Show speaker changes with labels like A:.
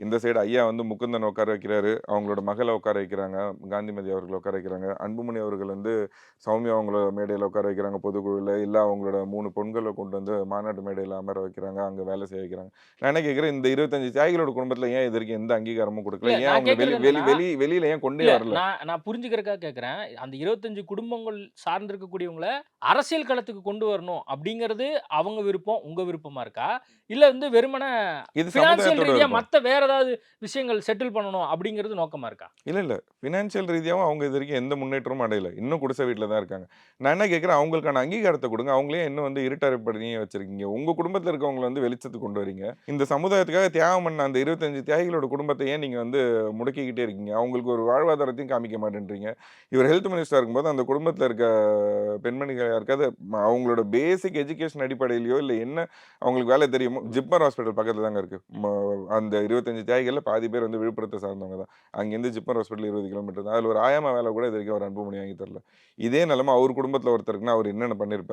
A: இந்த சைடு ஐயா வந்து முகுந்தன் உட்கார வைக்கிறாரு. அவங்களோட மகள உட்கார வைக்கிறாங்க. காந்திமதி அவர்கள உட்கார வைக்கிறாங்க. அன்புமணி அவர்கள் வந்து சௌமியா அவங்கள மேடையில உட்கார வைக்கிறாங்க பொதுக்குழுல. இல்ல அவங்களோட 3 பெண்கள கொண்டு வந்து மாநாட்டு மேடையில அமர வைக்கிறாங்க. அங்க வேலை செய்ய வைக்கிறாங்க. நான் என்ன கேட்கிறேன், இந்த 25 தியாகிகளோட குடும்பத்தில ஏன் இதுவரைக்கும் எந்த அங்கீகாரமும்
B: இல்ல
A: குடுக்கல? ஏன்
B: நான்
A: அவங்கள வெளி
B: கேட்கிறது
A: வெளி
B: என்னன்னா,
A: வெளி வெளியில ஏன் கொண்டே
B: இல்ல
A: வரல?
B: நான் நான் புரிஞ்சுக்கிறதுக்காக கேட்கிறேன். அந்த 25 குடும்பங்கள் சார்ந்து இருக்கக்கூடியவங்கள அரசியல் களத்துக்கு கொண்டு வரணும் அப்படிங்கிறது அவங்க விருப்பம், உங்க விருப்பமா இருக்கா? இல்ல வந்து வெறுமனே
A: இது
B: பினான்சியல்
A: சமுதாயத்தோட
B: ரீதியா
A: விருப்பம்.
B: மத்த வேற ஏதாவது விஷயங்கள் செட்டில் பண்ணணும் அப்படிங்கிறது நோக்கமா இருக்கா?
A: இல்ல. பினான்சியல் ரீதியாவும் அவங்க இதுவரைக்கும் எந்த முன்னேற்றமும் அடையல. இன்னும் குடிசை வீட்ல தான் இருக்காங்க. நான் என்ன கேட்கிறேன், அவங்களுக்கான அங்கீகாரத்த குடுங்க. அவங்கள ஏன் இன்னும் வந்து இருட்டறை பண்ணியே வச்சிருக்கீங்க? உங்க குடும்பத்தில இருக்கவங்கள வந்து வெளிச்சத்துக்கு கொண்டு வரீங்க. இந்த சமுதாயத்துக்காக தியாகம் பண்ண அந்த 25 தியாகிகளோட குடும்பத்த ஏன் நீங்க வந்து முடக்கிக்கிட்டே இருக்கீங்க? அவங்களுக்கு ஒரு வாழ்வாதாரத்தையும் காமிக்க மாட்டேன்றீங்க. இவர் ஹெல்த் மினிஸ்டரா இருக்கும்போது அந்த குடும்பத்தில இருக்க பெண்மணிகள் யாருக்காவது அவங்களோட பேசிக் எஜுகேஷன் அடிப்படையிலயோ, இல்ல என்ன அவங்களுக்கு வேலை தெரியுமோ ஜிப்மர் ஹாஸ்பிட்டல் பக்கத்தில தாங்க இருக்கு. அந்த 25 தியாகிகள்ல பாதி பேர் வந்து விழுப்புரத்த சார்ந்தவங்க தான். அங்கேருந்து ஜிப்மர் ஹாஸ்பிட்டல் 20 கிலோமீட்டர் தான். அதில ஒரு ஆயாம்மா வேலை கூட இதுவரைக்கும் அவர் அன்புமணி வாங்கி தரல. இதே நிலைமை அவர் குடும்பத்தில ஒருத்தருக்குன்னா, அவர் என்னென்ன பண்ணியிருப்பாரு?